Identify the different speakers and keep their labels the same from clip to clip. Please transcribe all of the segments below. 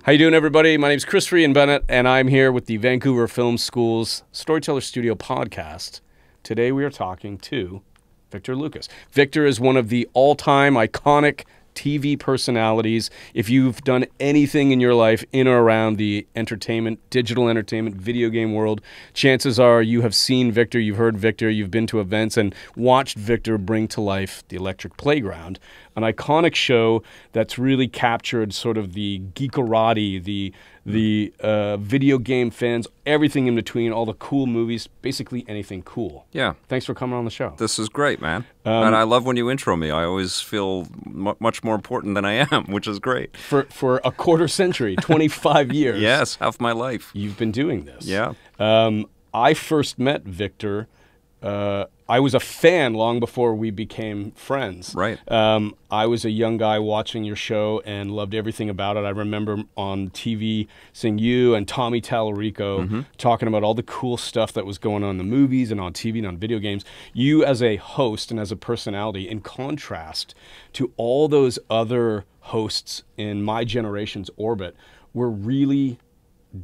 Speaker 1: How you doing, everybody? My name is Christopher Ian Bennett, and I'm here with the Vancouver Film School's Storyteller Studio podcast. Today we are talking to Victor Lucas. Victor is one of the all-time iconic TV personalities. If you've done anything in your life in or around the entertainment, digital entertainment, video game world, chances are you have seen Victor, you've heard Victor, you've been to events and watched Victor bring to life The Electric Playground, an iconic show that's really captured sort of the geek-related, the video game fans, everything in between, all the cool movies, basically anything cool.
Speaker 2: Yeah.
Speaker 1: Thanks for coming on the show.
Speaker 2: This is great, man. And I love when you intro me. I always feel much more important than I am, which is great.
Speaker 1: For a quarter century, 25 years.
Speaker 2: Yes, half my life.
Speaker 1: You've been doing this.
Speaker 2: Yeah.
Speaker 1: I first met Victor. I was a fan long before we became friends.
Speaker 2: Right.
Speaker 1: I was a young guy watching your show and loved everything about it. I remember on TV seeing you and Tommy Tallarico talking about all the cool stuff that was going on in the movies and on TV and on video games. You as a host and as a personality, in contrast to all those other hosts in my generation's orbit, were really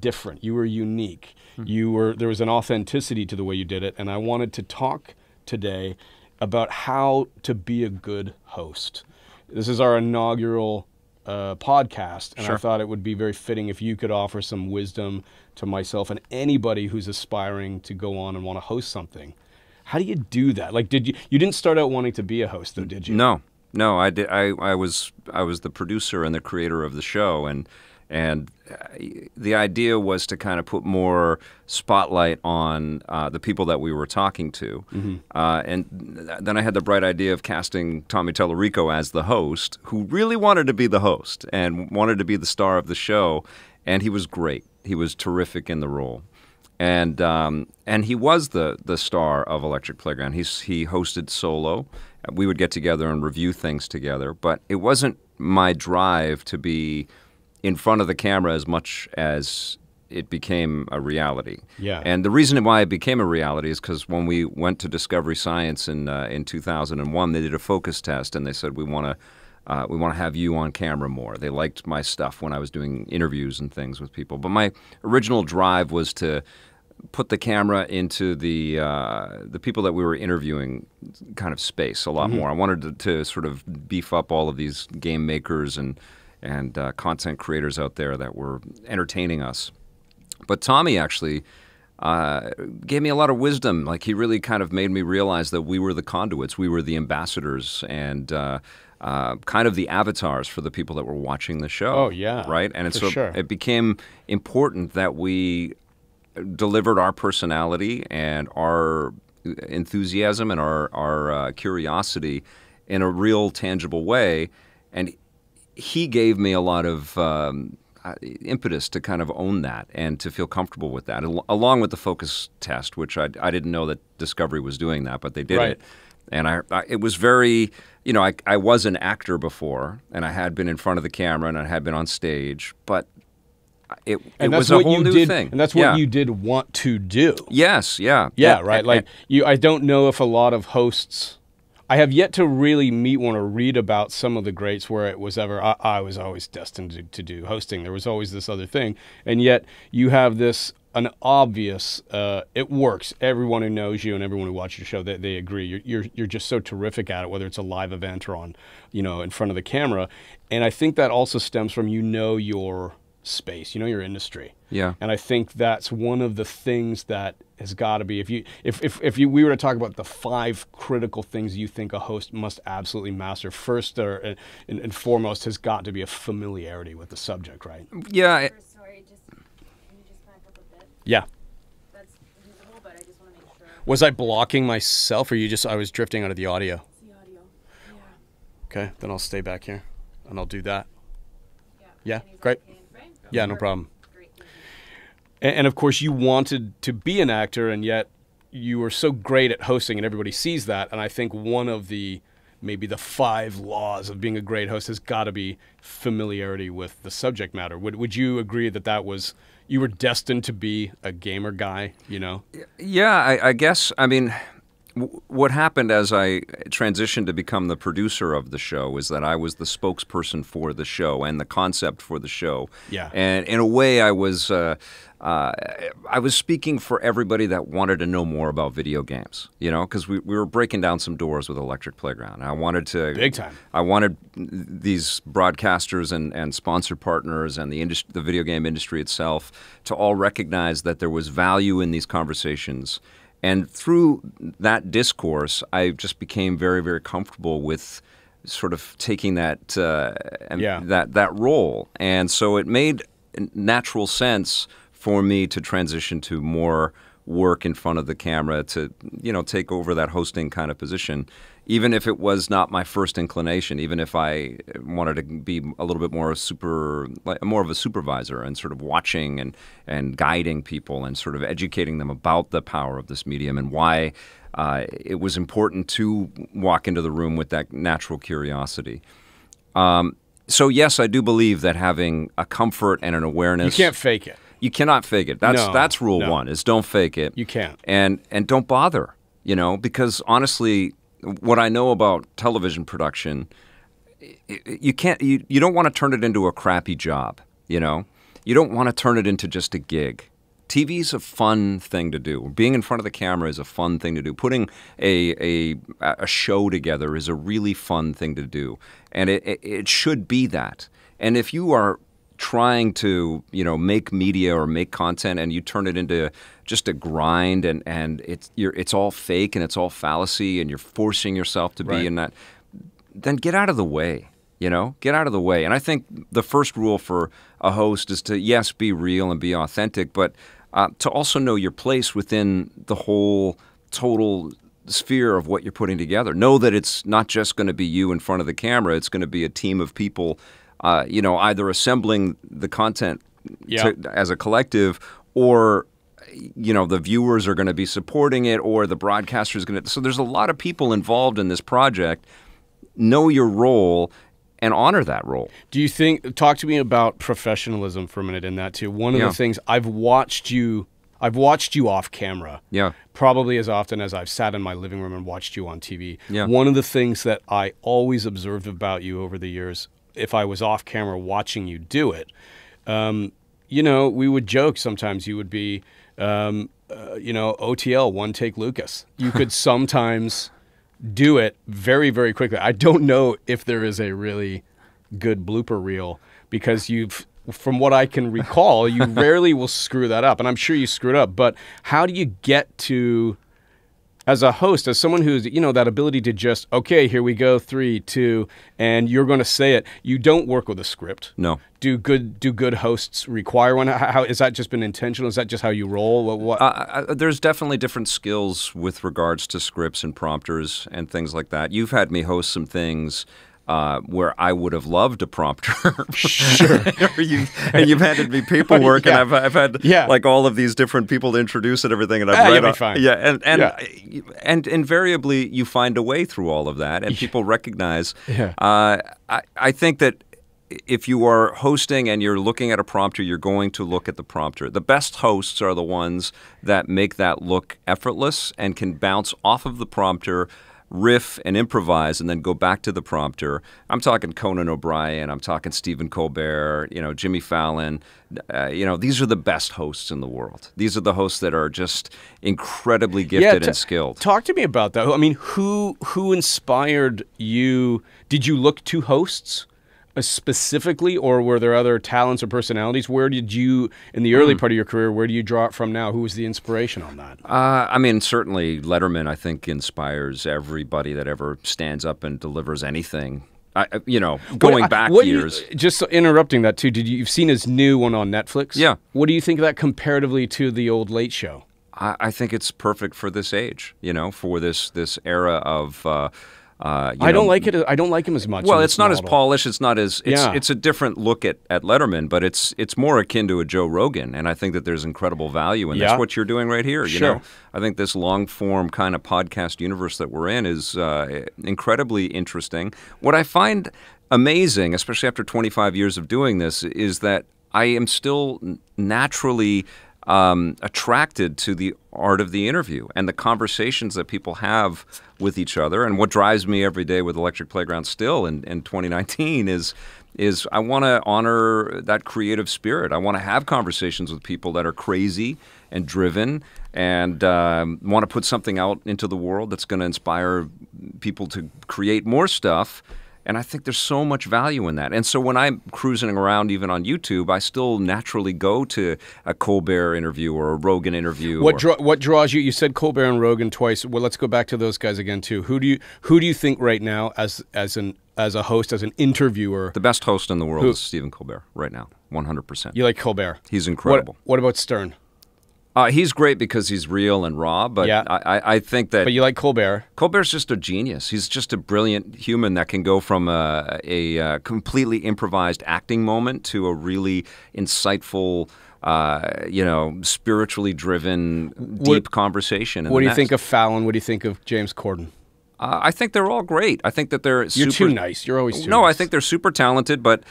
Speaker 1: different. You were unique. There was an authenticity to the way you did it, and I wanted to talk today about how to be a good host. This is our inaugural podcast, and I thought it would be very fitting if you could offer some wisdom to myself and anybody who's aspiring to go on and want to host something. How do you do that? Like, you didn't start out wanting to be a host, though, did you?
Speaker 2: No, I did. I was the producer and the creator of the show, and the idea was to kind of put more spotlight on the people that we were talking to. And then I had the bright idea of casting Tommy Tallarico as the host, who really wanted to be the host and wanted to be the star of the show. And he was great. He was terrific in the role. And he was the star of Electric Playground. He hosted solo. We would get together and review things together. But it wasn't my drive to be in front of the camera as much as it became a reality. Yeah. And the reason why it became a reality is because when we went to Discovery Science in 2001, they did a focus test and they said, we want to have you on camera more. They liked my stuff when I was doing interviews and things with people. But my original drive was to put the camera into the people that we were interviewing kind of space a lot more. I wanted to sort of beef up all of these game makers and content creators out there that were entertaining us. But Tommy actually gave me a lot of wisdom. Like, he really kind of made me realize that we were the conduits, we were the ambassadors, and kind of the avatars for the people that were watching the show.
Speaker 1: Oh, yeah.
Speaker 2: Right? And it became important that we delivered our personality and our enthusiasm and our curiosity in a real, tangible way. And he gave me a lot of impetus to kind of own that and to feel comfortable with that, along with the focus test, which I didn't know that Discovery was doing that, but they did it. And it was very, I was an actor before, and I had been in front of the camera, and I had been on stage, but it was a whole new thing.
Speaker 1: And that's what you did want to do.
Speaker 2: Yes, yeah.
Speaker 1: Yeah, right. I don't know if a lot of hosts... I have yet to really meet one or read about some of the greats where it was ever, I was always destined to do hosting. There was always this other thing. And yet you have an obvious, it works. Everyone who knows you and everyone who watches your show, they agree. You're just so terrific at it, whether it's a live event or on, in front of the camera. And I think that also stems from, your space, your industry.
Speaker 2: Yeah.
Speaker 1: And I think that's one of the things that has got to be, if we were to talk about the 5 critical things you think a host must absolutely master, first and foremost has got to be a familiarity with the subject, right?
Speaker 2: Yeah.
Speaker 3: Sorry, can you just back up a bit?
Speaker 1: Yeah.
Speaker 3: That's visible, but I just want to make sure.
Speaker 1: Was I blocking myself, or I was drifting out of the audio?
Speaker 3: It's the audio. Yeah.
Speaker 1: Okay, then I'll stay back here, and I'll do that.
Speaker 3: Yeah.
Speaker 1: Great.
Speaker 3: Okay in frame?
Speaker 1: Yeah, no problem.
Speaker 3: Great.
Speaker 1: And of course, you wanted to be an actor, and yet you were so great at hosting, and everybody sees that. And I think one of maybe the 5 laws of being a great host has got to be familiarity with the subject matter. Would you agree that was, you were destined to be a gamer guy,
Speaker 2: Yeah, I guess. I mean, What happened as I transitioned to become the producer of the show is that I was the spokesperson for the show and the concept for the show.
Speaker 1: Yeah.
Speaker 2: And in a way, I was speaking for everybody that wanted to know more about video games, you know, because we were breaking down some doors with Electric Playground. I wanted to...
Speaker 1: Big time.
Speaker 2: I wanted these broadcasters and sponsor partners and the video game industry itself to all recognize that there was value in these conversations. And through that discourse, I just became very, very comfortable with sort of taking that that role. And so it made natural sense for me to transition to more work in front of the camera, to, you know, take over that hosting kind of position, even if it was not my first inclination, even if I wanted to be a little bit more more of a supervisor and sort of watching and guiding people and sort of educating them about the power of this medium and why it was important to walk into the room with that natural curiosity. So yes, I do believe that having a comfort and an awareness...
Speaker 1: You can't fake it.
Speaker 2: You cannot fake it. That's rule one, is don't fake it.
Speaker 1: You can't.
Speaker 2: And don't bother, you know, because honestly, what I know about television production, you don't want to turn it into a crappy job, you know? You don't want to turn it into just a gig. TV's a fun thing to do. Being in front of the camera is a fun thing to do. Putting a show together is a really fun thing to do. And it should be that. And if you are trying to, you know, make media or make content and you turn it into just a grind and it's all fake and it's all fallacy and you're forcing yourself to be in that, then get out of the way. You know, get out of the way. And I think the first rule for a host is to, yes, be real and be authentic, but to also know your place within the whole total sphere of what you're putting together. Know that it's not just going to be you in front of the camera. It's going to be a team of people, you know, either assembling the content as a collective, or, you know, the viewers are going to be supporting it, or the broadcaster is going to. So there's a lot of people involved in this project. Know your role and honor that role. Do you think,
Speaker 1: talk to me about professionalism for a minute in that too. One of the things, I've watched you off camera. Yeah. Probably as often as I've sat in my living room and watched you on TV. Yeah. One of the things that I always observed about you over the years, if I was off camera watching you do it, you know, we would joke sometimes you would be, you know, OTL, one take Lucas. You could sometimes do it very, very quickly. I don't know if there is a really good blooper reel, because from what I can recall, you rarely will screw that up. And I'm sure you screwed up, but how do you get to, as a host, as someone who's, you know, that ability to just, okay, here we go, 3, 2, and you're going to say it. You don't work with a script. No. Do good hosts require one? How has that just been intentional? Is that just how you roll? What?
Speaker 2: There's definitely different skills with regards to scripts and prompters and things like that. You've had me host some things where I would have loved a prompter. Sure. and you've handed me paperwork, and I've had like all of these different people to introduce and everything, and I've read
Speaker 1: fine.
Speaker 2: And invariably you find a way through all of that, and people recognize. I think that if you are hosting and you're looking at a prompter, you're going to look at the prompter. The best hosts are the ones that make that look effortless and can bounce off of the prompter, riff and improvise, and then go back to the prompter. I'm talking Conan O'Brien, I'm talking Stephen Colbert, you know, Jimmy Fallon. You know, these are the best hosts in the world. These are the hosts that are just incredibly gifted and skilled.
Speaker 1: Talk to me about that. I mean, who inspired you? Did you look to hosts specifically, or were there other talents or personalities? Where did you, in the early part of your career, where do you draw it from now? Who was the inspiration on that?
Speaker 2: I mean, certainly Letterman, I think, inspires everybody that ever stands up and delivers anything. You know, going back years.
Speaker 1: Just interrupting that too, you've seen his new one on Netflix?
Speaker 2: Yeah.
Speaker 1: What do you think of that comparatively to the old Late Show?
Speaker 2: I think it's perfect for this age, you know, for this era of...
Speaker 1: I don't like it. I don't like him as much.
Speaker 2: Well, it's not as polished. It's not as. It's a different look at Letterman, but it's more akin to a Joe Rogan, and I think that there's incredible value in that's what you're doing right here. You know, I think this long form kind of podcast universe that we're in is incredibly interesting. What I find amazing, especially after 25 years of doing this, is that I am still naturally attracted to the art of the interview and the conversations that people have with each other. And what drives me every day with Electric Playground still in 2019 is I want to honor that creative spirit. I want to have conversations with people that are crazy and driven and want to put something out into the world that's going to inspire people to create more stuff. And I think there's so much value in that. And so when I'm cruising around even on YouTube, I still naturally go to a Colbert interview or a Rogan interview.
Speaker 1: What draws you? You said Colbert and Rogan twice. Well, let's go back to those guys again too. Who do you think right now as a host, as an interviewer?
Speaker 2: The best host in the world is Stephen Colbert right now, 100%.
Speaker 1: You like Colbert?
Speaker 2: He's incredible.
Speaker 1: What about Stern?
Speaker 2: He's great because he's real and raw, but
Speaker 1: yeah.
Speaker 2: I think that...
Speaker 1: But you like Colbert?
Speaker 2: Colbert's just a genius. He's just a brilliant human that can go from a completely improvised acting moment to a really insightful, spiritually driven, deep conversation.
Speaker 1: What do you think of Fallon? What do you think of James Corden?
Speaker 2: I think they're all great. I think that they're
Speaker 1: You're too nice. You're always too
Speaker 2: No,
Speaker 1: nice.
Speaker 2: I think they're super talented, but,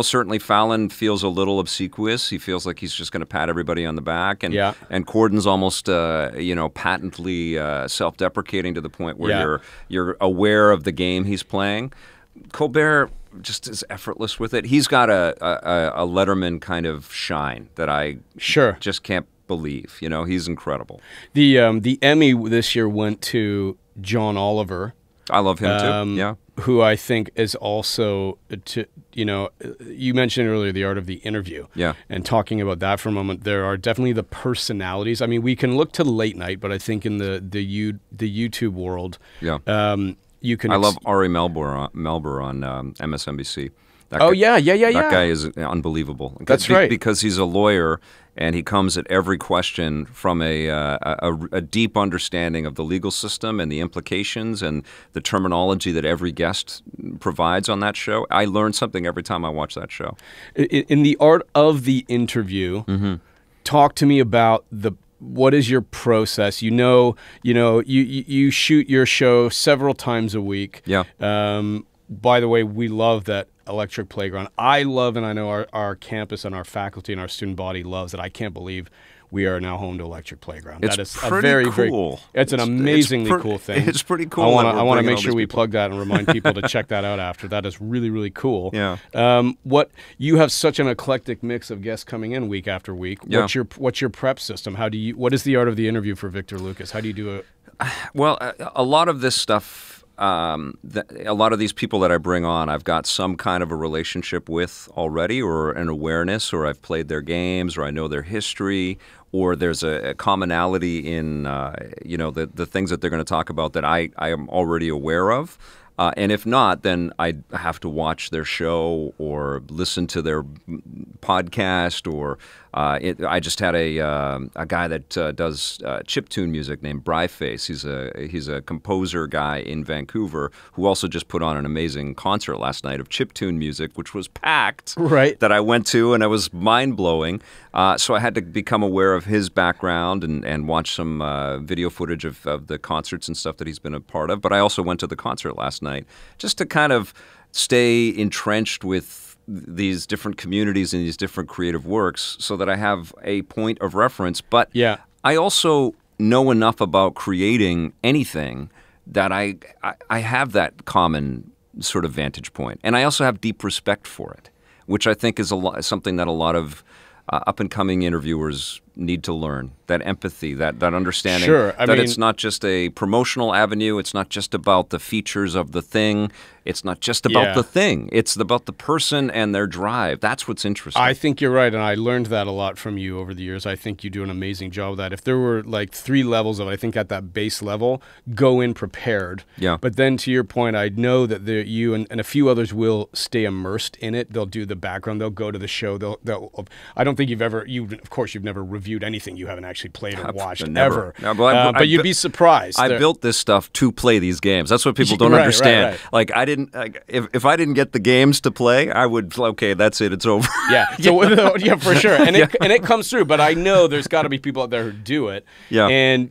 Speaker 2: certainly Fallon feels a little obsequious. He feels like he's just going to pat everybody on the back. And Corden's almost, patently self-deprecating to the point where you're aware of the game he's playing. Colbert just is effortless with it. He's got a Letterman kind of shine that I just can't believe. He's incredible.
Speaker 1: The Emmy this year went to John Oliver.
Speaker 2: I love him too. Yeah,
Speaker 1: who I think is also you mentioned earlier the art of the interview.
Speaker 2: Yeah,
Speaker 1: and talking about that for a moment, there are definitely the personalities. I mean, we can look to late night, but I think in the YouTube world, you can.
Speaker 2: I love Ari Melber on MSNBC. That guy is unbelievable.
Speaker 1: That's right.
Speaker 2: Because he's a lawyer and he comes at every question from a deep understanding of the legal system and the implications and the terminology that every guest provides on that show. I learn something every time I watch that show.
Speaker 1: In the art of the interview, talk to me about what is your process? You shoot your show several times a week.
Speaker 2: Yeah.
Speaker 1: By the way, we love that Electric Playground. I love, and I know our campus and our faculty and our student body loves it. I can't believe we are now home to Electric Playground.
Speaker 2: It's
Speaker 1: that is
Speaker 2: pretty
Speaker 1: a very
Speaker 2: cool.
Speaker 1: It's an amazingly cool thing.
Speaker 2: It's pretty cool.
Speaker 1: I want to make sure we plug that and remind people to check that out after. That is really, really cool.
Speaker 2: Yeah.
Speaker 1: You have such an eclectic mix of guests coming in week after week.
Speaker 2: Yeah.
Speaker 1: What's your prep system? What is the art of the interview for Victor Lucas? How do you do it?
Speaker 2: Well, a lot of this stuff. A lot of these people that I bring on, I've got some kind of a relationship with already, or an awareness, or I've played their games, or I know their history, or there's a commonality in the things that they're going to talk about that I am already aware of. And if not, then I have to watch their show or listen to their podcast. Or I just had a guy that does chiptune music named Bryface. He's a composer guy in Vancouver who also just put on an amazing concert last night of chiptune music, which was packed.
Speaker 1: Right.
Speaker 2: That I went to, and it was mind blowing. So I had to become aware of his background and watch some video footage of the concerts and stuff that he's been a part of. But I also went to the concert last night just to kind of stay entrenched with these different communities and these different creative works so that I have a point of reference. But I also know enough about creating anything that I have that common sort of vantage point. And I also have deep respect for it, which I think is something that a lot of up-and-coming interviewers need to learn. That empathy, that understanding that it's not just a promotional avenue, it's not just about the features of the thing, it's not just about the thing, it's about the person and their drive. That's what's interesting.
Speaker 1: I think you're right, and I learned that a lot from you over the years. I think you do an amazing job of that. If there were like 3 levels of it, I think at that base level, go in prepared.
Speaker 2: Yeah.
Speaker 1: But then to your point, I know that you and a few others will stay immersed in it. They'll do the background, they'll go to the show, I don't think of course you've never reviewed anything you haven't actually played or watched ever.
Speaker 2: No, but
Speaker 1: you'd be surprised.
Speaker 2: I built this stuff to play these games. That's what people don't understand.
Speaker 1: Right.
Speaker 2: Like I didn't. If I didn't get the games to play, I would. Okay, that's it. It's over.
Speaker 1: Yeah. So yeah, for sure. And it comes through. But I know there's got to be people out there who do it.
Speaker 2: Yeah.
Speaker 1: And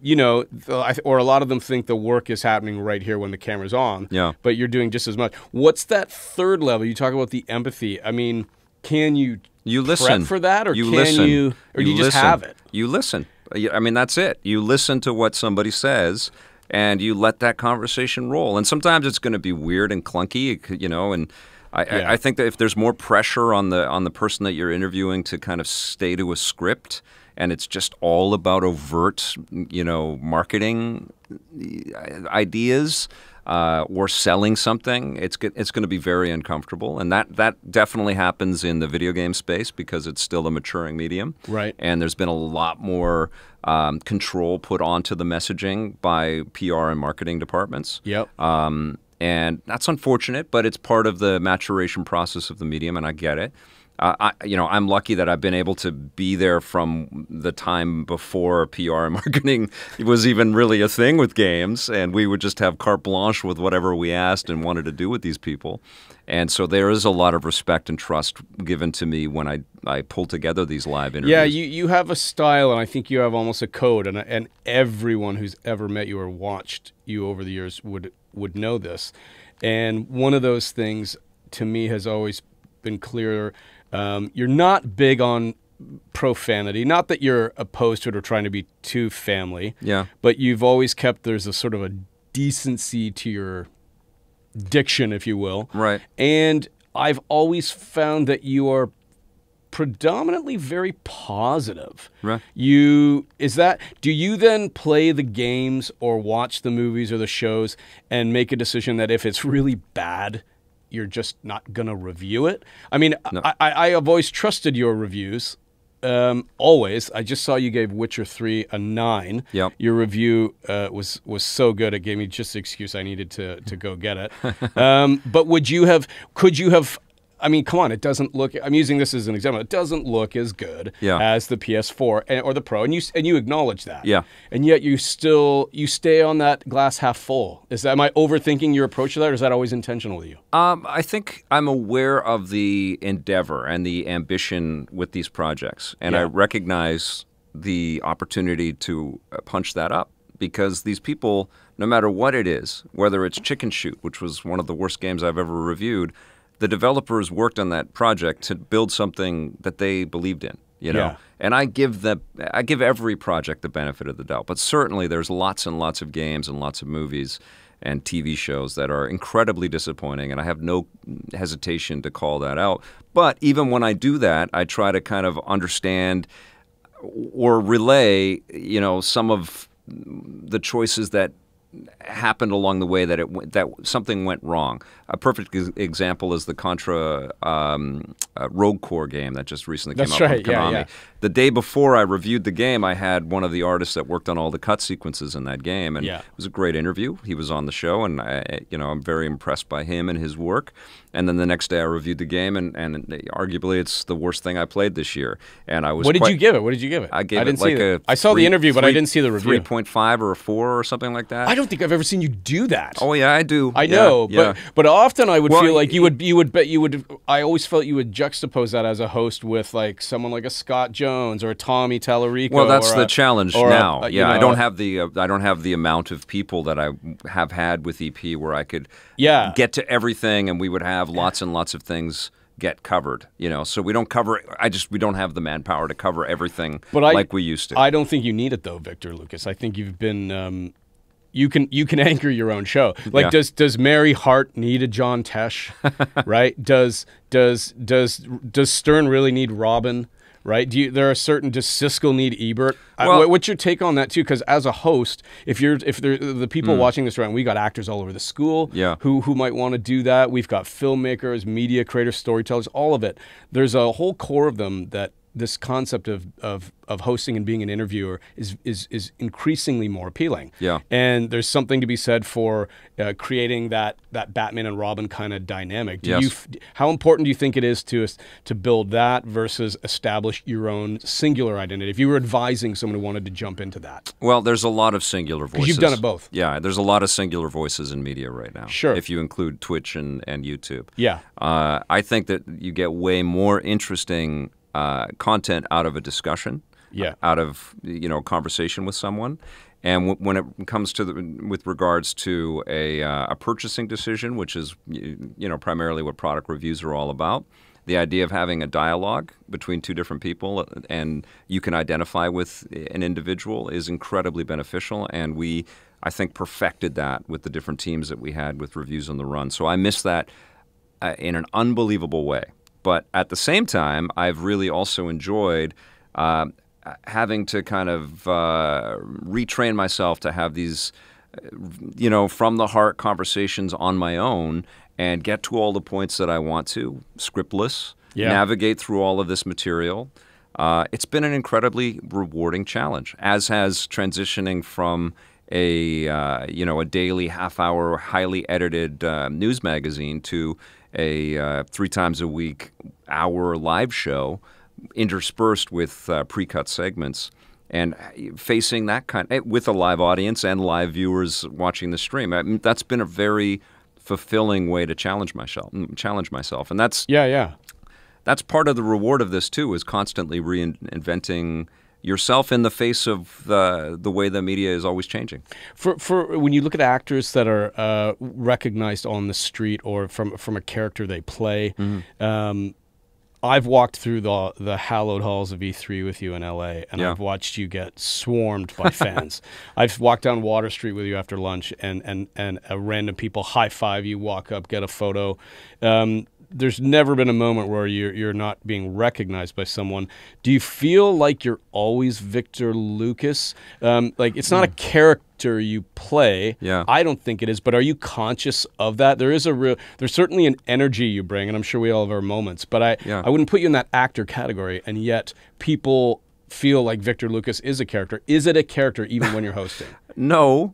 Speaker 1: or a lot of them think the work is happening right here when the camera's on.
Speaker 2: Yeah.
Speaker 1: But you're doing just as much. What's that third level? You talk about the empathy. I mean, can you
Speaker 2: You
Speaker 1: prep
Speaker 2: listen
Speaker 1: for that, or
Speaker 2: you
Speaker 1: can
Speaker 2: listen.
Speaker 1: you, or do you just
Speaker 2: listen.
Speaker 1: have it?
Speaker 2: You listen. I mean, that's it. You listen to what somebody says, and you let that conversation roll. And sometimes it's going to be weird and clunky, and I think that if there's more pressure on the person that you're interviewing to kind of stay to a script, and it's just all about overt, marketing ideas, or selling something, it's going to be very uncomfortable, and that definitely happens in the video game space because it's still a maturing medium,
Speaker 1: Right.
Speaker 2: And there's been a lot more control put onto the messaging by PR and marketing departments.
Speaker 1: Yep.
Speaker 2: And that's unfortunate, but it's part of the maturation process of the medium, and I get it. I'm lucky that I've been able to be there from the time before PR and marketing was even really a thing with games, and we would just have carte blanche with whatever we asked and wanted to do with these people. And so there is a lot of respect and trust given to me when I pull together these live interviews.
Speaker 1: Yeah, you have a style, and I think you have almost a code, and everyone who's ever met you or watched you over the years would know this. And one of those things to me has always been clear. You're not big on profanity. Not that you're opposed to it or trying to be too family.
Speaker 2: Yeah.
Speaker 1: But you've always kept there's a sort of a decency to your diction, if you will.
Speaker 2: Right.
Speaker 1: And I've always found that you are predominantly very positive.
Speaker 2: Right.
Speaker 1: Do you then play the games or watch the movies or the shows and make a decision that if it's really bad, you're just not going to review it? I mean,
Speaker 2: No.
Speaker 1: I have always trusted your reviews. Always. I just saw you gave Witcher 3 a 9.
Speaker 2: Yep.
Speaker 1: Your review was so good, it gave me just the excuse I needed to go get it. But could you have, I mean, come on, it doesn't look, I'm using this as an example, it doesn't look as good as the PS4 or the Pro, and you acknowledge that.
Speaker 2: Yeah.
Speaker 1: And yet you stay on that glass half full. Am I overthinking your approach to that, or is that always intentional with you?
Speaker 2: I think I'm aware of the endeavor and the ambition with these projects, and I recognize the opportunity to punch that up, because these people, no matter what it is, whether it's Chicken Shoot, which was one of the worst games I've ever reviewed, the developers worked on that project to build something that they believed in,
Speaker 1: Yeah.
Speaker 2: And I give every project the benefit of the doubt, but certainly there's lots and lots of games and lots of movies and TV shows that are incredibly disappointing, and I have no hesitation to call that out. But even when I do that, I try to kind of understand or relay, some of the choices that happened along the way that something went wrong. A perfect example is the Contra Rogue Core game that just recently came out from Konami.
Speaker 1: Yeah.
Speaker 2: The day before I reviewed the game, I had one of the artists that worked on all the cut sequences in that game, and it was a great interview. He was on the show, and I'm very impressed by him and his work. And then the next day I reviewed the game, and arguably it's the worst thing I played this year. And I was.
Speaker 1: What did you give it?
Speaker 2: I gave
Speaker 1: didn't
Speaker 2: it like
Speaker 1: see
Speaker 2: a.
Speaker 1: I saw the interview, but I didn't see the review.
Speaker 2: 3.5 or a 4 or something like that.
Speaker 1: I don't think I've ever seen you do that.
Speaker 2: Oh yeah, I do.
Speaker 1: I know, but often I would feel like you would. I always felt you would juxtapose that as a host with like someone like a Scott Jones or a Tommy Tallarico.
Speaker 2: Well, that's the challenge now. I don't have the amount of people that I have had with EP where I could get to everything, and we would have lots and lots of things get covered. So we don't cover. We don't have the manpower to cover everything like we used to.
Speaker 1: I don't think you need it though, Victor Lucas. I think you've been. You can anchor your own show. Like, does Mary Hart need a John Tesh, right? Does Stern really need Robin, right? Does Siskel need Ebert?
Speaker 2: Well,
Speaker 1: what's your take on that too? Because as a host, if the people watching this, right, we got actors all over the school, who might want to do that. We've got filmmakers, media creators, storytellers, all of it. There's a whole core of them that this concept of hosting and being an interviewer is increasingly more appealing.
Speaker 2: Yeah.
Speaker 1: And there's something to be said for creating that Batman and Robin kind of dynamic. How important do you think it is to build that versus establish your own singular identity? If you were advising someone who wanted to jump into that.
Speaker 2: Well, there's a lot of singular voices.
Speaker 1: You've done it both.
Speaker 2: Yeah, there's a lot of singular voices in media right now.
Speaker 1: Sure.
Speaker 2: If you include Twitch and YouTube.
Speaker 1: Yeah.
Speaker 2: I think that you get way more interesting content out of a discussion, out of conversation with someone, and when it comes to with regards to a purchasing decision, which is primarily what product reviews are all about, the idea of having a dialogue between two different people and you can identify with an individual is incredibly beneficial. And we, I think, perfected that with the different teams that we had with Reviews on the Run. So I miss that in an unbelievable way. But at the same time, I've really also enjoyed having to kind of retrain myself to have these, from the heart conversations on my own and get to all the points that I want to, scriptless, navigate through all of this material. It's been an incredibly rewarding challenge, as has transitioning from a daily half-hour, highly edited news magazine to a 3 times a week hour live show interspersed with pre-cut segments, and facing that with a live audience and live viewers watching the stream. I mean, that's been a very fulfilling way to challenge myself, and that's that's part of the reward of this too, is constantly reinventing yourself in the face of the way the media is always changing.
Speaker 1: For when you look at actors that are recognized on the street or from a character they play, I've walked through the hallowed halls of E3 with you in LA, and I've watched you get swarmed by fans. I've walked down Water Street with you after lunch, and random people high-five you, walk up, get a photo. There's never been a moment where you're not being recognized by someone. Do you feel like you're always Victor Lucas? Like, it's not a character you play.
Speaker 2: Yeah.
Speaker 1: I don't think it is, but are you conscious of that? There's certainly an energy you bring, and I'm sure we all have our moments, but I wouldn't put you in that actor category, and yet people feel like Victor Lucas is a character. Is it a character even when you're hosting?
Speaker 2: No.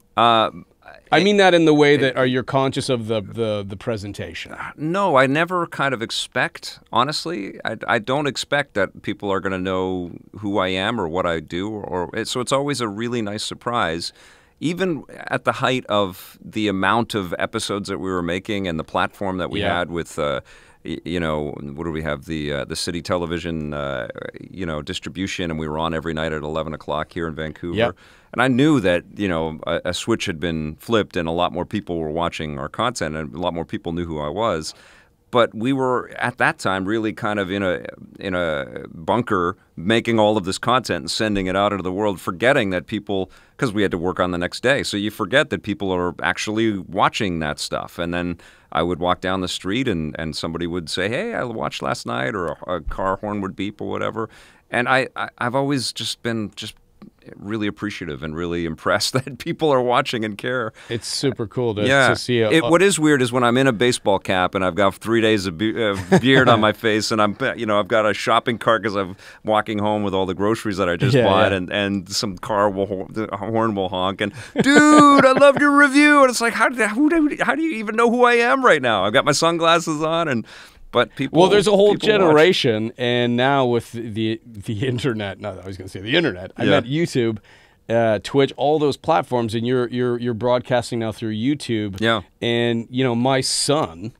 Speaker 1: I mean that in the way that you're conscious of the presentation.
Speaker 2: No, I never kind of expect, honestly, I don't expect that people are going to know who I am or what I do, so it's always a really nice surprise. Even at the height of the amount of episodes that we were making and the platform that we had with, what do we have, the city television, distribution, and we were on every night at 11 o'clock here in Vancouver.
Speaker 1: Yep.
Speaker 2: And I knew that, a switch had been flipped and a lot more people were watching our content and a lot more people knew who I was. But we were at that time really kind of in a bunker making all of this content and sending it out into the world, forgetting that people, because we had to work on the next day, so you forget that people are actually watching that stuff. And then I would walk down the street and somebody would say, "Hey, I watched last night," or a car horn would beep or whatever. And I've always just been really appreciative and really impressed that people are watching and care.
Speaker 1: It's super cool to see it.
Speaker 2: What is weird is when I'm in a baseball cap and I've got 3 days of beard on my face, and I've got a shopping cart because I'm walking home with all the groceries that I just bought, and some the horn will honk, and dude, I loved your review, and it's like, how do you even know who I am right now? I've got my sunglasses on, but people.
Speaker 1: Well, there's a whole
Speaker 2: people
Speaker 1: generation,
Speaker 2: watch.
Speaker 1: And now with the internet. No, I was going to say the internet. I meant YouTube, Twitch, all those platforms, and you're broadcasting now through YouTube.
Speaker 2: Yeah.
Speaker 1: And my son.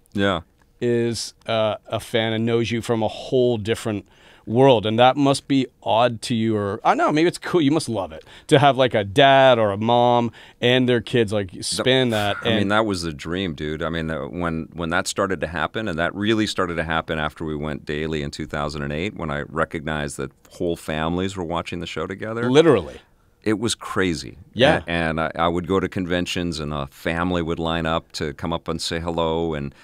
Speaker 1: Is a fan and knows you from a whole different world, and that must be odd to you, or I don't know, maybe it's cool. You must love it to have like a dad or a mom and their kids like spin that.
Speaker 2: I mean, that was the dream, dude. I mean, when that started to happen, and that really started to happen after we went daily in 2008, when I recognized that whole families were watching the show together.
Speaker 1: Literally. It
Speaker 2: was crazy.
Speaker 1: Yeah.
Speaker 2: And I would go to conventions, and a family would line up to come up and say hello, and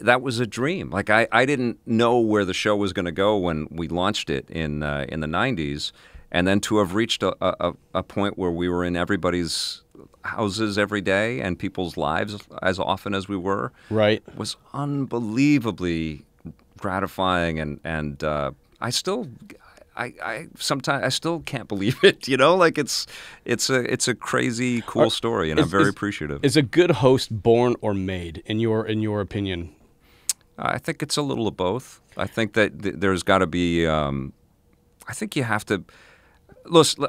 Speaker 2: that was a dream. Like, I didn't know where the show was going to go when we launched it in the 90s, and then to have reached a point where we were in everybody's houses every day and people's lives as often as we were, was unbelievably gratifying, and I still. Sometimes I still can't believe it, like it's a crazy cool story, and I'm very appreciative.
Speaker 1: Is a good host born or made in your opinion?
Speaker 2: I think it's a little of both. I think that there's got to be. I think you have to. Listen,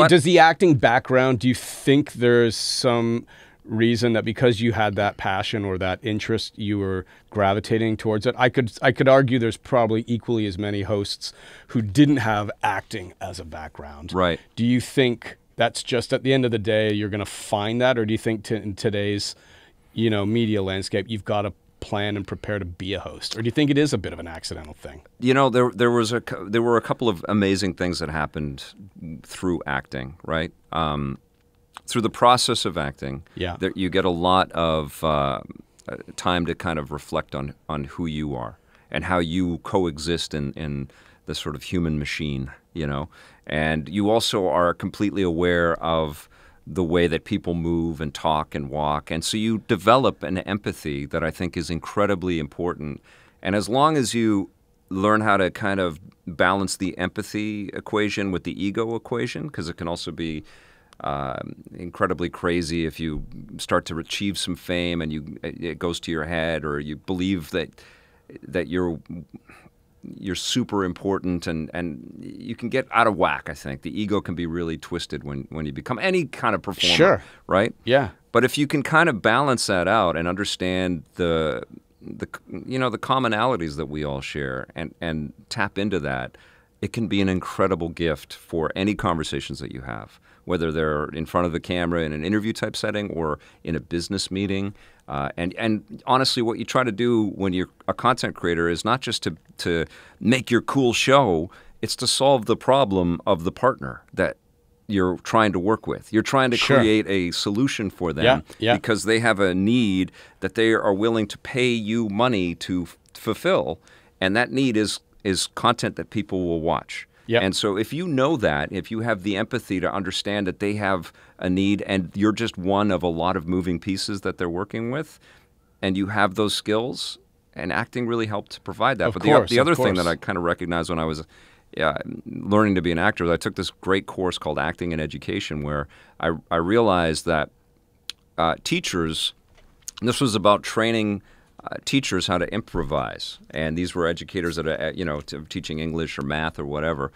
Speaker 1: does the acting background? Do you think there's some reason that because you had that passion or that interest, you were gravitating towards it? I could argue there's probably equally as many hosts who didn't have acting as a background.
Speaker 2: Right.
Speaker 1: Do you think that's just at the end of the day you're going to find that, or do you think in today's media landscape you've got to plan and prepare to be a host? Or do you think it is a bit of an accidental thing?
Speaker 2: You know, there were a couple of amazing things that happened through acting, right? Through the process of acting, you get a lot of time to kind of reflect on who you are and how you coexist in the sort of human machine, you know. And you also are completely aware of the way that people move and talk and walk. And so you develop an empathy that I think is incredibly important. And as long as you learn how to kind of balance the empathy equation with the ego equation, because it can also be incredibly crazy if you start to achieve some fame and it goes to your head, or you believe that you're super important, and you can get out of whack. I think the ego can be really twisted when you become any kind of performer.
Speaker 1: Sure.
Speaker 2: Right?
Speaker 1: Yeah.
Speaker 2: But if you can kind of balance that out and understand the commonalities that we all share and tap into that, it can be an incredible gift for any conversations that you have, whether they're in front of the camera in an interview type setting or in a business meeting. And honestly, what you try to do when you're a content creator is not just to make your cool show, it's to solve the problem of the partner that you're trying to work with. You're trying to create a solution for them because they have a need that they are willing to pay you money to fulfill, and that need is content that people will watch. Yep. And so if you know that, if you have the empathy to understand that they have a need and you're just one of a lot of moving pieces that they're working with, and you have those skills, and acting really helped to provide that. The other thing that I kind of recognized when I was learning to be an actor, I took this great course called Acting and Education, where I realized that teachers, and this was about training teachers how to improvise, and these were educators that are, teaching English or math or whatever,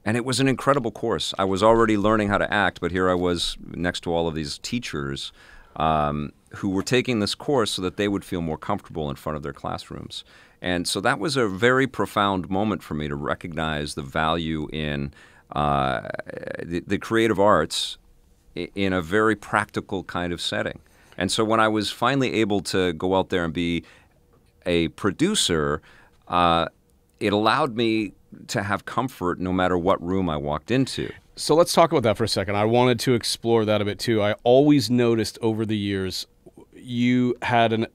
Speaker 2: and it was an incredible course. I was already learning how to act, but here I was next to all of these teachers who were taking this course so that they would feel more comfortable in front of their classrooms. And so that was a very profound moment for me to recognize the value in the creative arts in a very practical kind of setting. And so when I was finally able to go out there and be a producer, it allowed me to have comfort no matter what room I walked into.
Speaker 1: So let's talk about that for a second. I wanted to explore that a bit too. I always noticed over the years you had an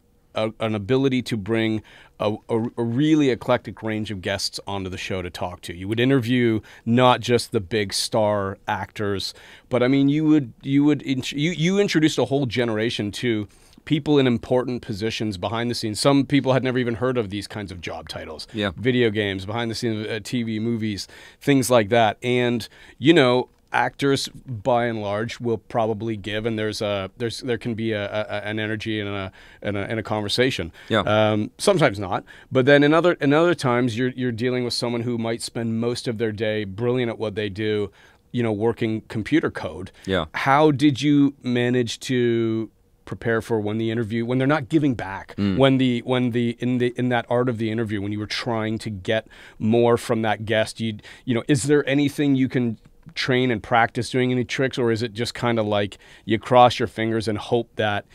Speaker 1: ability to bring a really eclectic range of guests onto the show to talk to. You would interview not just the big star actors, but I mean, you introduced a whole generation to people in important positions behind the scenes. Some people had never even heard of these kinds of job titles. Yeah. Video games, behind the scenes, TV, movies, things like that. And, actors by and large will probably give, and there can be an energy in a conversation. Yeah. Sometimes not, but then in other times you're dealing with someone who might spend most of their day brilliant at what they do, working computer code. Yeah. How did you manage to prepare for when they're not giving back, in that art of the interview, when you were trying to get more from that guest, is there anything you can train and practice, doing any tricks, or is it just kind of like you cross your fingers and hope that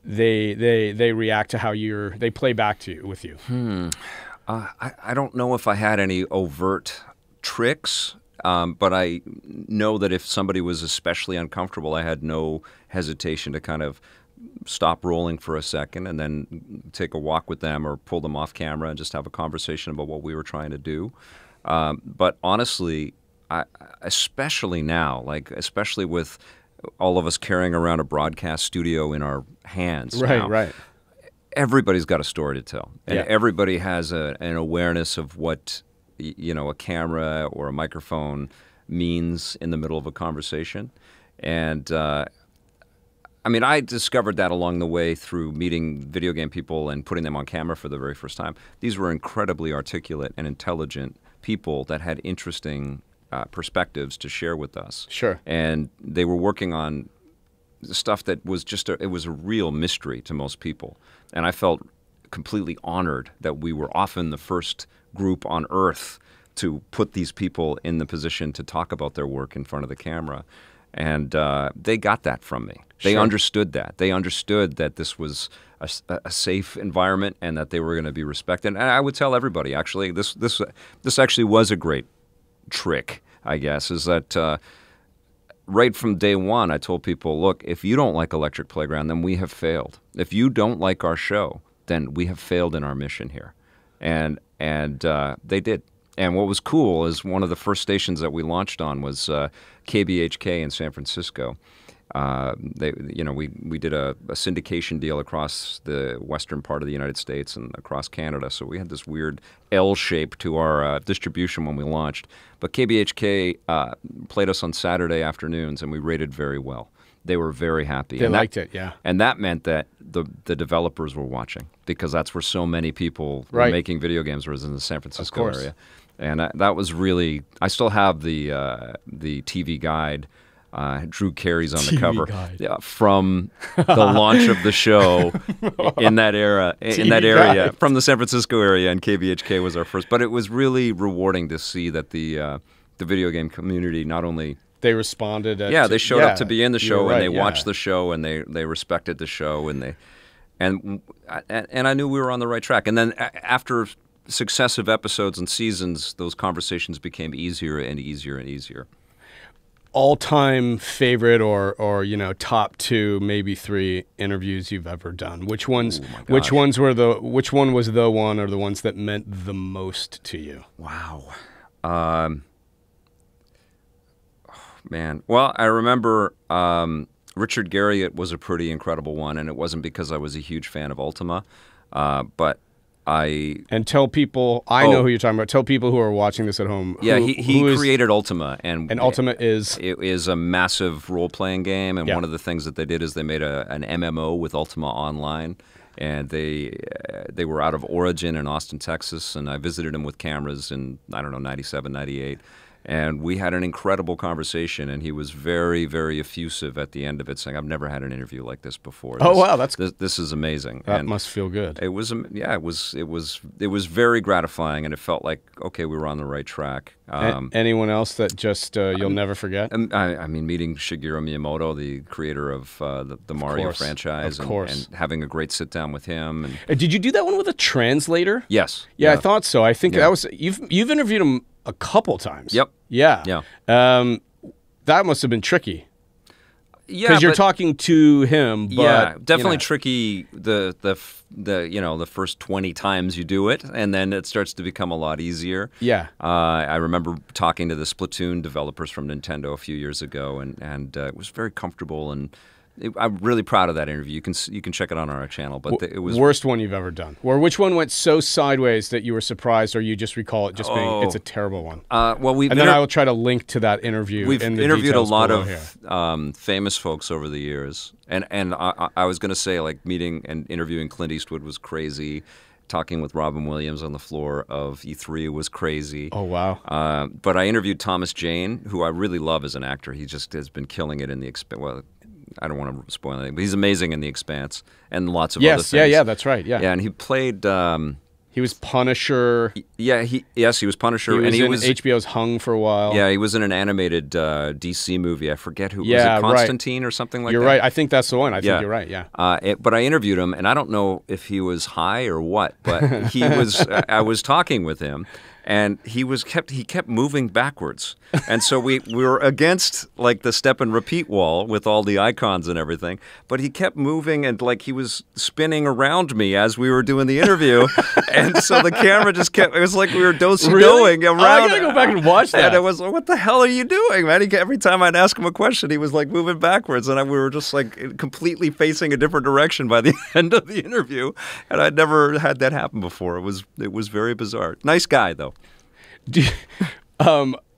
Speaker 1: they react to how they play back to you with you?
Speaker 2: I don't know if I had any overt tricks, but I know that if somebody was especially uncomfortable, I had no hesitation to kind of stop rolling for a second and then take a walk with them or pull them off camera and just have a conversation about what we were trying to do. But honestly, especially now, especially with all of us carrying around a broadcast studio in our hands now, right. Everybody's got a story to tell, and everybody has an awareness of what a camera or a microphone means in the middle of a conversation. And I discovered that along the way through meeting video game people and putting them on camera for the very first time. These were incredibly articulate and intelligent people that had interesting perspectives to share with us. Sure. And they were working on stuff that was it was a real mystery to most people. And I felt completely honored that we were often the first group on Earth to put these people in the position to talk about their work in front of the camera. And they got that from me. They understood that. They understood that this was a safe environment and that they were going to be respected. And I would tell everybody, actually, this actually was a great trick, I guess, is that right from day one, I told people, look, if you don't like Electric Playground, then we have failed. If you don't like our show, then we have failed in our mission here. And they did. And what was cool is one of the first stations that we launched on was KBHK in San Francisco. We did a syndication deal across the western part of the United States and across Canada. So we had this weird L shape to our distribution when we launched. But KBHK played us on Saturday afternoons, and we rated very well. They were very happy.
Speaker 1: They liked it, yeah.
Speaker 2: And that meant that the developers were watching, because that's where so many people were making video games, was in the San Francisco area. And that was really, I still have the TV guide. Drew Carey's on the cover from the launch of the show in that area, from the San Francisco area, and KBHK was our first. But it was really rewarding to see that the video game community not only
Speaker 1: they responded.
Speaker 2: They showed up to be in the show, and they watched the show, and they respected the show, and I knew we were on the right track. And then after successive episodes and seasons, those conversations became easier and easier and easier.
Speaker 1: All-time favorite or top 2, maybe 3 interviews you've ever done? Which ones? Which one was the one, or the ones that meant the most to you?
Speaker 2: Wow. Man. Well, I remember Richard Garriott was a pretty incredible one, and it wasn't because I was a huge fan of Ultima, but
Speaker 1: And tell people, I know who you're talking about. Tell people who are watching this at home.
Speaker 2: Yeah, he created Ultima. And
Speaker 1: Ultima is?
Speaker 2: It is a massive role-playing game, and one of the things that they did is they made an MMO with Ultima Online, and they were out of Origin in Austin, Texas, and I visited them with cameras in, I don't know, 97, 98. And we had an incredible conversation, and he was very, very effusive at the end of it, saying, "I've never had an interview like this before.
Speaker 1: Wow,
Speaker 2: this is amazing."
Speaker 1: That must feel good.
Speaker 2: It was, it was very gratifying, and it felt like, okay, we were on the right track.
Speaker 1: Anyone else that just you'll never forget?
Speaker 2: I mean, meeting Shigeru Miyamoto, the creator of the Mario franchise, and having a great sit down with him. And
Speaker 1: did you do that one with a translator?
Speaker 2: Yes.
Speaker 1: Yeah, I thought so. I think that was you've interviewed him a couple times.
Speaker 2: Yep.
Speaker 1: Yeah.
Speaker 2: Yeah.
Speaker 1: That must have been tricky.
Speaker 2: Yeah,
Speaker 1: because you're talking to him. But,
Speaker 2: yeah, definitely tricky. The first 20 times you do it, and then it starts to become a lot easier.
Speaker 1: Yeah.
Speaker 2: I remember talking to the Splatoon developers from Nintendo a few years ago, and it was very comfortable, and I'm really proud of that interview. You can check it on our channel. But it was
Speaker 1: worst one you've ever done. Or which one went so sideways that you were surprised, or you just recall it just being it's a terrible one.
Speaker 2: Well,
Speaker 1: then I will try to link to that interview.
Speaker 2: We've
Speaker 1: in the
Speaker 2: interviewed a lot of
Speaker 1: famous
Speaker 2: folks over the years, and I was going to say, like, meeting and interviewing Clint Eastwood was crazy. Talking with Robin Williams on the floor of E3 was crazy.
Speaker 1: Oh, wow.
Speaker 2: But I interviewed Thomas Jane, who I really love as an actor. He just has been killing it in the I don't want to spoil anything, but he's amazing in The Expanse and lots of other things.
Speaker 1: Yeah, that's right. Yeah,
Speaker 2: and he played.
Speaker 1: He was Punisher.
Speaker 2: Yeah, he was Punisher.
Speaker 1: He was in HBO's Hung for a while.
Speaker 2: Yeah, he was in an animated DC movie. I forget who. Was it Constantine or something like that?
Speaker 1: You're right. I think that's the one. I think you're right. Yeah.
Speaker 2: But I interviewed him, and I don't know if he was high or what, but he was. I was talking with him. And he kept moving backwards, and so we were against, like, the step and repeat wall with all the icons and everything. But he kept moving, and like he was spinning around me as we were doing the interview, and so the camera just kept. It was like we were do-si-doing around.
Speaker 1: I gotta go back and watch that.
Speaker 2: And it was, what the hell are you doing, man? Every time I'd ask him a question, he was like moving backwards, and we were just like completely facing a different direction by the end of the interview. And I'd never had that happen before. It was very bizarre. Nice guy though.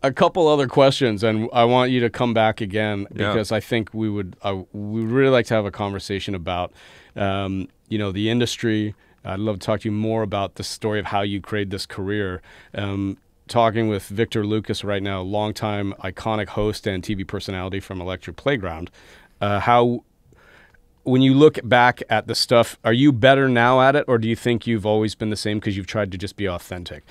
Speaker 1: A couple other questions, and I want you to come back again because I think we would really like to have a conversation about the industry. I'd love to talk to you more about the story of how you created this career. Talking with Victor Lucas right now, longtime iconic host and TV personality from Electric Playground. when you look back at the stuff, are you better now at it, or do you think you've always been the same because you've tried to just be authentic?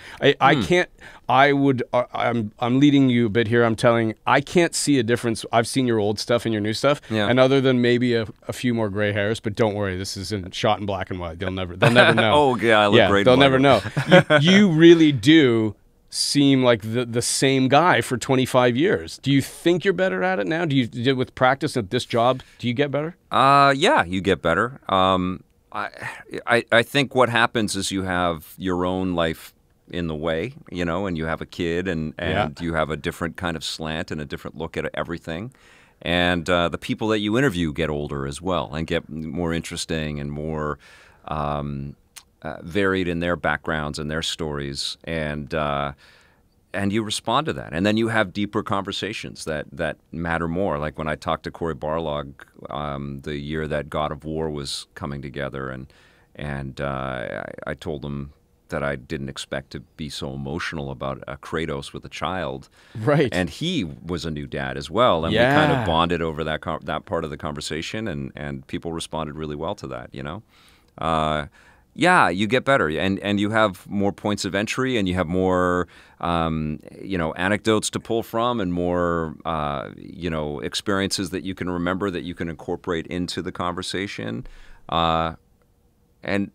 Speaker 1: I'm leading you a bit here. I'm telling, I can't see a difference. I've seen your old stuff and your new stuff, and other than maybe a few more gray hairs, but don't worry, this isn't shot in black and white. They'll never know.
Speaker 2: Oh yeah, I look great.
Speaker 1: They'll never know. You really do seem like the same guy for 25 years. Do you think you're better at it now? Do you with practice at this job, do you get better?
Speaker 2: Yeah, you get better. I think what happens is you have your own life in the way, you know, and you have a kid and you have a different kind of slant and a different look at everything. And the people that you interview get older as well and get more interesting and more varied in their backgrounds and their stories, and you respond to that, and then you have deeper conversations that matter more. Like when I talked to Corey Barlog the year that God of War was coming together, and I told him that I didn't expect to be so emotional about a Kratos with a child,
Speaker 1: right?
Speaker 2: And he was a new dad as well, and we kind of bonded over that part of the conversation, and people responded really well to that, you know. Yeah, you get better, and you have more points of entry, and you have more, you know, anecdotes to pull from, and more, you know, experiences that you can remember that you can incorporate into the conversation. And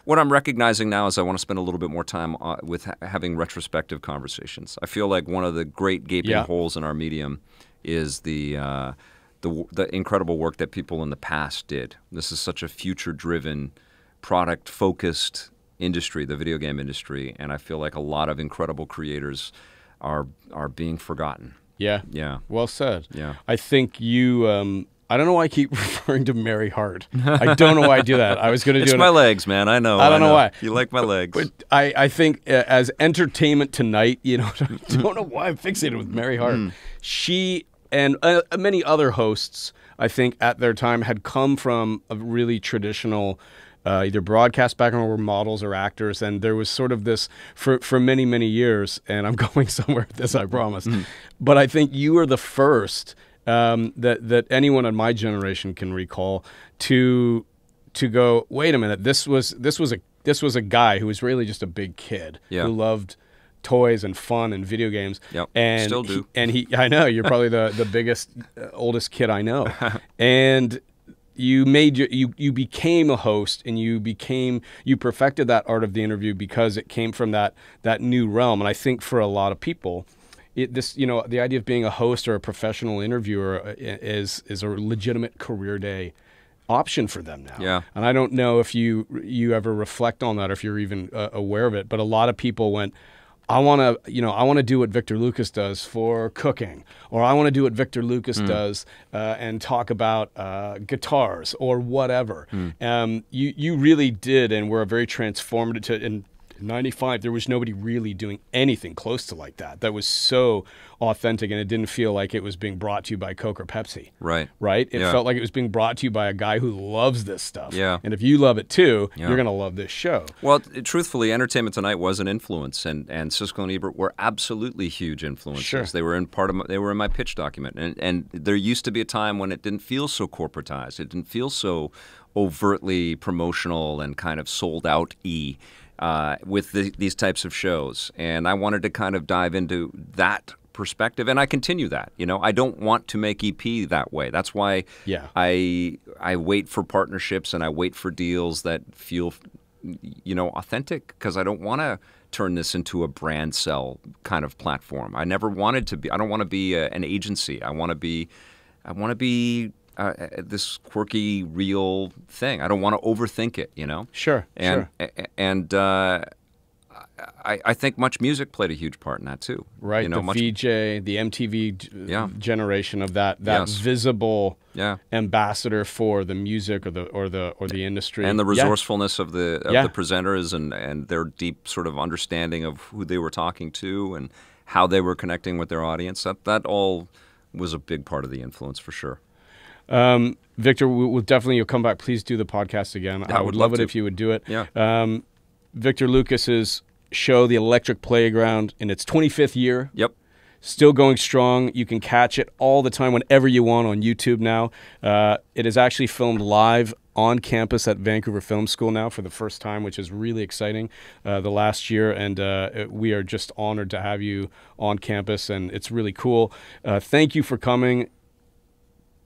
Speaker 2: what I'm recognizing now is I want to spend a little bit more time with having retrospective conversations. I feel like one of the great gaping holes in our medium is the incredible work that people in the past did. This is such a future-driven, product-focused industry, the video game industry, and I feel like a lot of incredible creators are being forgotten.
Speaker 1: Yeah.
Speaker 2: Yeah.
Speaker 1: Well said.
Speaker 2: Yeah.
Speaker 1: I think you. I don't know why I keep referring to Mary Hart. I don't know why I do that. I was going to do it.
Speaker 2: It's my legs, man. I know.
Speaker 1: I don't know why.
Speaker 2: You like my legs.
Speaker 1: But I think as Entertainment Tonight, you know, I don't know why I'm fixated with Mary Hart. She and many other hosts, I think, at their time had come from a really traditional either broadcast background or models or actors, and there was sort of this for many, many years, and I'm going somewhere with this, I promise. But I think you are the first that anyone in my generation can recall to go, wait a minute, this was a guy who was really just a big kid who loved toys and fun and video games.
Speaker 2: Yep.
Speaker 1: And
Speaker 2: still do.
Speaker 1: I know you're probably the biggest, oldest kid I know, and you became a host, and you perfected that art of the interview because it came from that new realm. And I think for a lot of people, the idea of being a host or a professional interviewer is a legitimate career day option for them now.
Speaker 2: Yeah.
Speaker 1: And I don't know if you ever reflect on that, or if you're even aware of it, but a lot of people went, I want to do what Victor Lucas does for cooking, or I want to do what Victor Lucas does and talk about guitars or whatever. You really did, and were very transformative. In '95, there was nobody really doing anything close to like that. That was so authentic, and it didn't feel like it was being brought to you by Coke or Pepsi.
Speaker 2: Right.
Speaker 1: Right? It felt like it was being brought to you by a guy who loves this stuff.
Speaker 2: Yeah.
Speaker 1: And if you love it too, you're going to love this show.
Speaker 2: Well, truthfully, Entertainment Tonight was an influence, and Siskel and Ebert were absolutely huge influences.
Speaker 1: Sure.
Speaker 2: They were in my pitch document, and there used to be a time when it didn't feel so corporatized. It didn't feel so overtly promotional and kind of sold out-y. With these types of shows, and I wanted to kind of dive into that perspective, and I continue that. You know, I don't want to make EP that way. That's why I wait for partnerships, and I wait for deals that feel, you know, authentic, because I don't want to turn this into a brand sell kind of platform. I never wanted to be. I don't want to be an agency. I want to be this quirky, real thing. I don't want to overthink it, you know?
Speaker 1: Sure,
Speaker 2: and I think Much Music played a huge part in that too.
Speaker 1: Right,
Speaker 2: you know,
Speaker 1: the VJ, the MTV generation of that visible ambassador for the music or the industry,
Speaker 2: and the resourcefulness of the presenters and their deep sort of understanding of who they were talking to and how they were connecting with their audience. That all was a big part of the influence for sure.
Speaker 1: Victor, we'll definitely, you'll come back. Please do the podcast again. I would love it if you would do it.
Speaker 2: Yeah.
Speaker 1: Victor Lucas's show, The Electric Playground, in its 25th year.
Speaker 2: Yep.
Speaker 1: Still going strong. You can catch it all the time whenever you want on YouTube now. It is actually filmed live on campus at Vancouver Film School now for the first time, which is really exciting the last year. And we are just honored to have you on campus, and it's really cool. Thank you for coming.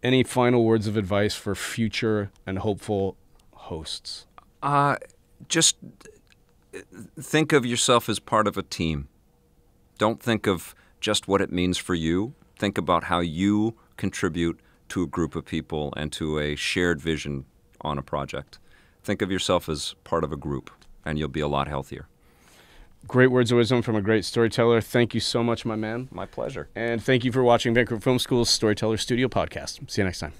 Speaker 1: Any final words of advice for future and hopeful hosts?
Speaker 2: Just think of yourself as part of a team. Don't think of just what it means for you. Think about how you contribute to a group of people and to a shared vision on a project. Think of yourself as part of a group, and you'll be a lot healthier.
Speaker 1: Great words of wisdom from a great storyteller. Thank you so much, my man.
Speaker 2: My pleasure.
Speaker 1: And thank you for watching Vancouver Film School's Storyteller Studio podcast. See you next time.